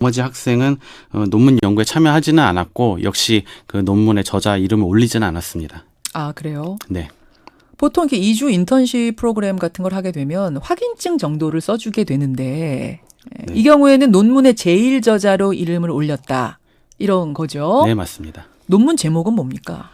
나머지 학생은 논문 연구에 참여하지는 않았고 역시 그 논문의 저자 이름을 올리지는 않았습니다. 아, 그래요? 네. 보통 이렇게 2주 인턴십 프로그램 같은 걸 하게 되면 확인증 정도를 써주게 되는데 네. 이 경우에는 논문의 제일 저자로 이름을 올렸다. 이런 거죠? 네, 맞습니다. 논문 제목은 뭡니까?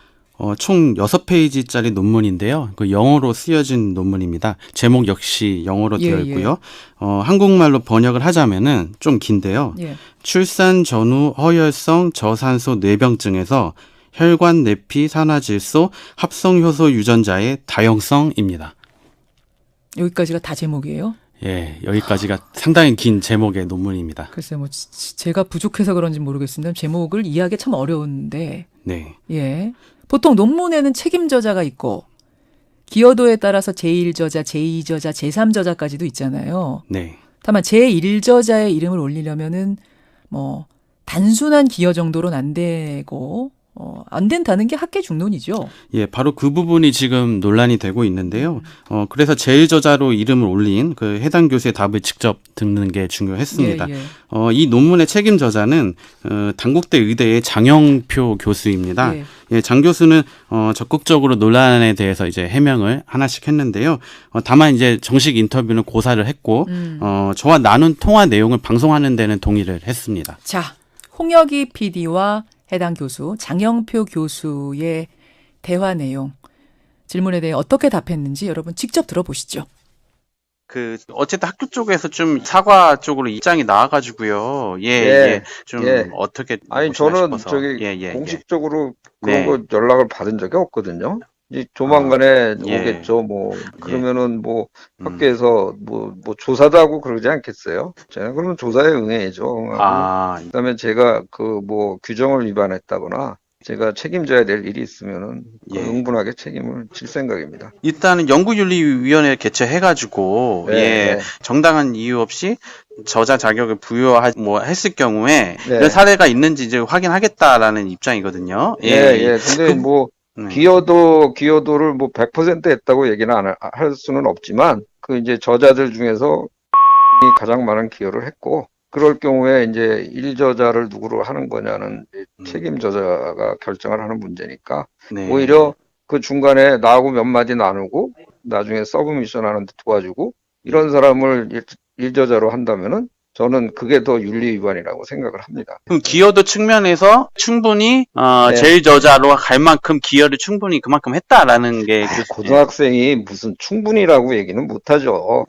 총 6페이지짜리 논문인데요. 그 영어로 쓰여진 논문입니다. 제목 역시 영어로 되어 있고요. 한국말로 번역을 하자면은 좀 긴데요. 예. 출산 전후 허혈성 저산소 뇌병증에서 혈관 내피 산화질소 합성효소 유전자의 다형성입니다. 여기까지가 다 제목이에요? 예, 여기까지가 상당히 긴 제목의 논문입니다. 글쎄 뭐 제가 부족해서 그런지 모르겠습니다. 제목을 이해하기 참 어려운데. 네. 예. 보통 논문에는 책임 저자가 있고 기여도에 따라서 제1저자, 제2저자, 제3저자까지도 있잖아요. 네. 다만 제1저자의 이름을 올리려면은 뭐 단순한 기여 정도로는 안 되고 안 된다는 게 학계 중론이죠. 예, 바로 그 부분이 지금 논란이 되고 있는데요. 그래서 제일 저자로 이름을 올린 그 해당 교수의 답을 직접 듣는 게 중요했습니다. 예, 예. 이 논문의 책임 저자는 단국대 의대의 장영표 교수입니다. 예. 예, 장 교수는 적극적으로 논란에 대해서 이제 해명을 하나씩 했는데요. 다만 이제 정식 인터뷰는 고사를 했고 저와 나눈 통화 내용을 방송하는 데는 동의를 했습니다. 자, 홍혁이 PD와 해당 교수 장영표 교수의 대화 내용, 질문에 대해 어떻게 답했는지 여러분 직접 들어보시죠. 어쨌든 학교 쪽에서 좀 사과 쪽으로 입장이 나와가지고요. 좀 어떻게 아니 보시나 저는 싶어서. 저기 공식적으로 네. 그런 거 연락을 받은 적이 없거든요. 이제 조만간에 예. 오겠죠. 뭐 그러면은 뭐 학교에서 뭐 조사도 하고 그러지 않겠어요? 제가 그러면 조사에 응해야죠. 그다음에 제가 그 뭐 규정을 위반했다거나 제가 책임져야 될 일이 있으면은 응분하게 책임을 질 생각입니다. 일단은 연구윤리위원회 개최해가지고 정당한 이유 없이 저자 자격을 했을 경우에 이런 사례가 있는지 이제 확인하겠다라는 입장이거든요. 근데 뭐 기여도를 뭐 100% 했다고 얘기는 할 수는 없지만 그 이제 저자들 중에서 가장 많은 기여를 했고 그럴 경우에 이제 1저자를 누구로 하는 거냐는 책임 저자가 결정을 하는 문제니까 오히려 그 중간에 나하고 몇 마디 나누고 나중에 서브미션 하는데 도와주고 이런 사람을 1저자로 한다면은 저는 그게 더 윤리 위반이라고 생각을 합니다. 그럼 기여도 측면에서 충분히 제일 저자로 갈 만큼 기여를 충분히 그만큼 했다라는 게 고등학생이 무슨 충분히라고 얘기는 못하죠.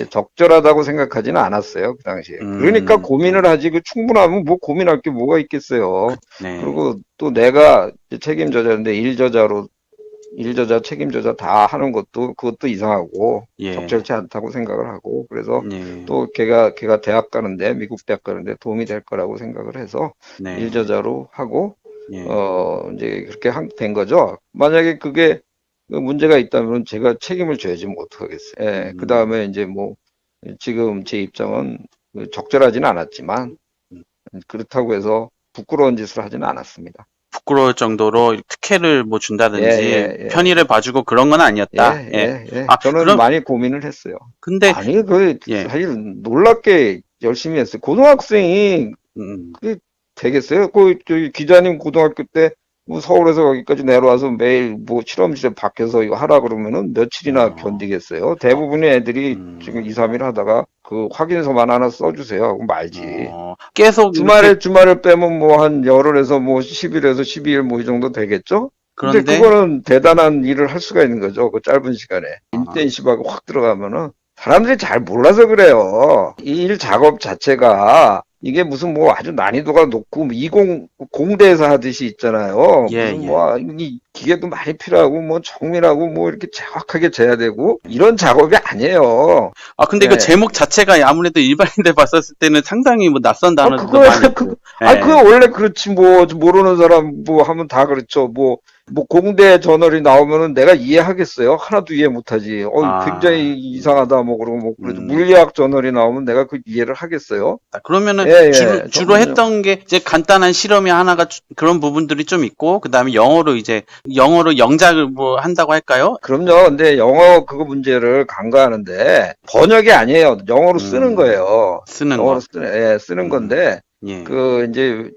적절하다고 생각하지는 않았어요 그 당시에. 그러니까 고민을 하지 그 충분하면 뭐 고민할 게 뭐가 있겠어요. 그리고 또 내가 책임 저자인데 1저자 책임저자 다 하는 그것도 이상하고 적절치 않다고 생각을 하고 그래서 또 걔가 대학 가는데 미국 대학 가는데 도움이 될 거라고 생각을 해서 1저자로 하고 이제 그렇게 된 거죠. 만약에 그게 문제가 있다면 제가 책임을 져야지 뭐 어떡하겠어요. 그 다음에 이제 뭐 지금 제 입장은 적절하지는 않았지만 그렇다고 해서 부끄러운 짓을 하지는 않았습니다. 부끄러울 정도로 특혜를 뭐 준다든지 편의를 봐주고 그런 건 아니었다. 저는 많이 고민을 했어요. 근데 사실 놀랍게 열심히 했어요. 고등학생이 그게 되겠어요? 저기 기자님 고등학교 때 뭐 서울에서 거기까지 내려와서 매일 뭐 실험실에 밖에서 이거 하라 그러면은 며칠이나 견디겠어요? 대부분의 애들이 지금 2, 3일 하다가 그 확인서만 하나 써주세요 하고 말지. 계속 주말을 빼면 뭐 한 열흘에서 뭐 10일에서 12일 뭐 이 정도 되겠죠? 근데 그거는 대단한 일을 할 수가 있는 거죠. 그 짧은 시간에. 인텐시브하게 확 들어가면은 사람들이 잘 몰라서 그래요. 이 일 작업 자체가 이게 무슨 뭐 아주 난이도가 높고 공대에서 하듯이 있잖아요. 뭐 이 기계도 많이 필요하고 뭐 정밀하고 뭐 이렇게 정확하게 재야 되고 이런 작업이 아니에요. 근데 그 제목 자체가 아무래도 일반인들 봤었을 때는 상당히 뭐 낯선 단어도 많이 있고. 그거 원래 그렇지 뭐 모르는 사람 뭐 하면 다 그렇죠. 뭐 공대 저널이 나오면은 내가 이해하겠어요? 하나도 이해 못하지. 굉장히 이상하다 뭐 그러고 뭐 그래도 물리학 저널이 나오면 내가 그 이해를 하겠어요? 그러면은 주로 했던 게 이제 간단한 실험이 하나가 그런 부분들이 좀 있고 그다음에 영어로 영작을 뭐 한다고 할까요? 그럼요. 근데 영어 그거 문제를 간과하는데 번역이 아니에요. 영어로 쓰는 거예요. 쓰는 영어로 쓰는 건데 예. 이제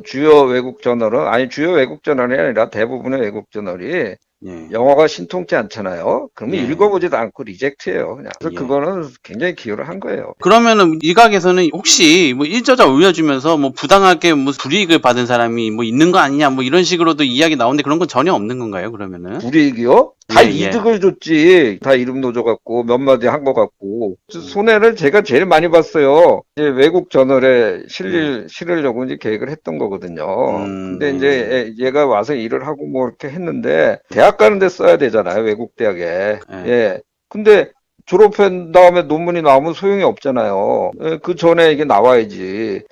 주요 외국 저널은 아니 주요 외국 저널이 아니라 대부분의 외국 저널이 예. 영어가 신통치 않잖아요. 그러면 예. 읽어보지도 않고 리젝트해요. 그냥. 그래서 예. 그거는 굉장히 기여를 한 거예요. 그러면은 일각에서는 혹시 뭐 일저자 올려주면서 뭐 부당하게 뭐 불이익을 받은 사람이 뭐 있는 거 아니냐 뭐 이런 식으로도 이야기 나오는데 그런 건 전혀 없는 건가요? 그러면은? 불이익이요? 다 예, 예. 이득을 줬지. 다 이름 넣어줘갖고 몇 마디 한 거 같고. 손해를 제가 제일 많이 봤어요. 이제 외국 저널에 실으려고 이제 계획을 했던 거거든요. 근데 이제 얘가 와서 일을 하고 뭐 이렇게 했는데 대학 가는데 써야 되잖아요. 외국 대학에. 예. 근데 졸업한 다음에 논문이 나오면 소용이 없잖아요. 예, 그 전에 이게 나와야지.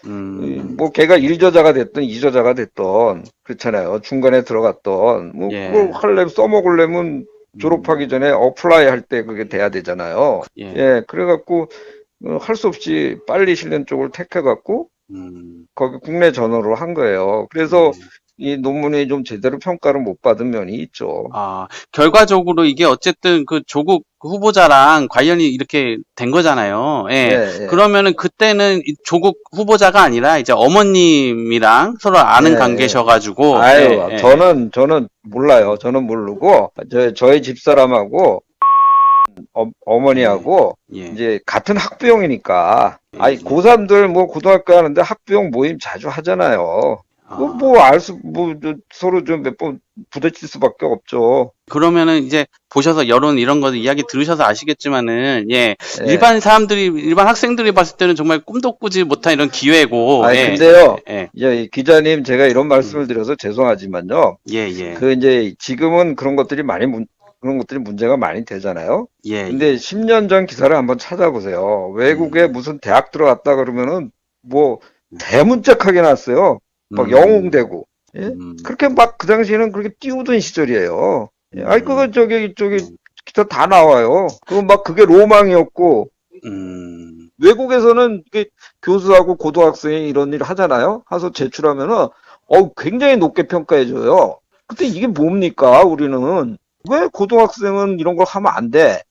뭐 걔가 1저자가 됐든 2저자가 됐든 그렇잖아요. 중간에 들어갔던 뭐 예. 그걸 하려면 써먹으려면 졸업하기 전에 어플라이 할 때 그게 돼야 되잖아요. 예. 예, 그래갖고 할 수 없이 빨리 실는 쪽을 택해갖고 거기 국내 전화로 한 거예요. 그래서 이 논문이 좀 제대로 평가를 못 받은 면이 있죠. 아, 결과적으로 이게 어쨌든 그 조국 후보자랑 관련이 이렇게 된 거잖아요. 예. 예, 예. 그러면은 그때는 이 조국 후보자가 아니라 이제 어머님이랑 서로 아는 예, 관계셔가지고. 아유, 예, 예. 저는 몰라요. 저는 모르고 저희 집사람하고 어머니하고 예. 이제 같은 학부형이니까 예, 아니 예. 고3들 뭐 고등학교 하는데 학부형 모임 자주 하잖아요. 서로 좀 몇 번 부딪힐 수밖에 없죠. 그러면은 이제 보셔서 여론 이런 거 이야기 들으셔서 아시겠지만은 예. 예. 일반 학생들이 봤을 때는 정말 꿈도 꾸지 못한 이런 기회고. 아니 예. 근데요. 예. 이 기자님 제가 이런 말씀을 드려서 죄송하지만요. 예, 예. 이제 지금은 그런 것들이 문제가 많이 되잖아요. 예. 근데 10년 전 기사를 한번 찾아보세요. 외국에 무슨 대학 들어갔다 그러면은 뭐 대문짝하게 났어요. 막 영웅되고. 예? 그렇게 막 그 당시에는 그렇게 띄우던 시절이에요. 예. 아니 그거 저기 기사 다 나와요. 그거 막 그게 로망이었고 외국에서는 이게 교수하고 고등학생이 이런 일 하잖아요. 해서 제출하면은 굉장히 높게 평가해줘요. 근데 이게 뭡니까 우리는 왜 고등학생은 이런 걸 하면 안 돼?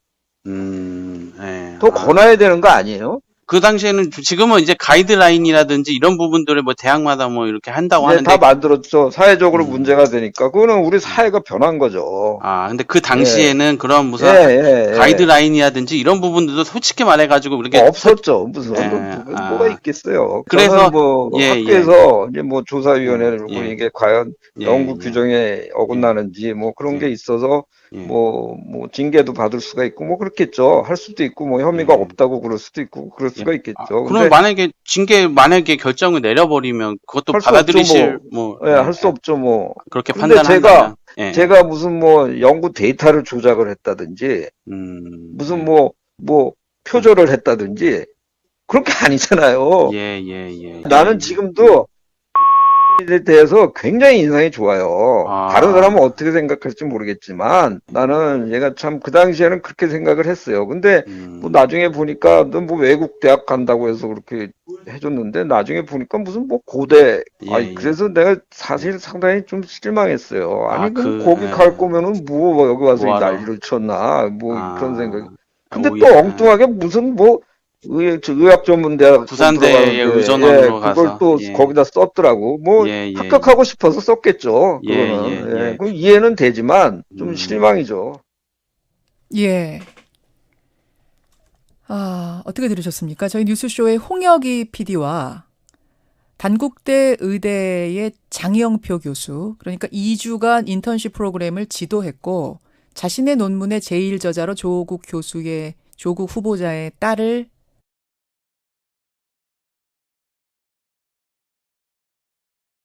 예. 더 권해야 되는 거 아니에요? 그 당시에는 지금은 이제 가이드라인이라든지 이런 부분들을 뭐 대학마다 뭐 이렇게 한다고 네, 하는데 다 만들었죠. 사회적으로 문제가 되니까 그거는 우리 사회가 변한 거죠. 근데 그 당시에는 그런 무슨 예. 가이드라인이라든지 이런 부분들도 솔직히 말해가지고 이렇게 없었죠. 무슨 예, 뭐가 있겠어요. 그래서 저는 뭐 예, 학교에서 이제 뭐 조사위원회를 두고 예. 이게 과연 예, 연구 예. 규정에 어긋나는지 뭐 그런 게 있어서 예. 뭐 징계도 받을 수가 있고 뭐 그렇겠죠. 할 수도 있고 뭐 혐의가 없다고 그럴 수도 있고 그럴 수가 있겠죠. 그럼 만약에 결정을 내려버리면 그것도 할수 받아들이실 없죠, 할 수 없죠 뭐. 그렇게 근데 판단한다면 제가 무슨 뭐 연구 데이터를 조작을 했다든지 무슨 뭐 표절을 했다든지 그런 게 아니잖아요. 예. 나는 지금도 에 대해서 굉장히 인상이 좋아요. 다른 사람은 어떻게 생각할지 모르겠지만 나는 얘가 참 그 당시에는 그렇게 생각을 했어요. 근데 뭐 나중에 보니까 너 뭐 외국 대학 간다고 해서 그렇게 해줬는데 나중에 보니까 무슨 뭐 고대 그래서 내가 사실 상당히 좀 실망했어요. 아니 그럼 거기 갈 거면은 뭐 여기 와서 이 난리를 쳤나 뭐 그런 생각이. 근데 또 엉뚱하게 무슨 뭐 의학 전문대학 부산대의 의전원으로 가서 그걸 또 거기다 썼더라고. 뭐 합격하고 싶어서 썼겠죠. 그거는 그럼 이해는 되지만 좀 실망이죠. 예. 어떻게 들으셨습니까? 저희 뉴스쇼의 홍혁이 PD와 단국대 의대의 장영표 교수, 그러니까 2주간 인턴십 프로그램을 지도했고 자신의 논문의 제1저자로 조국 후보자의 딸을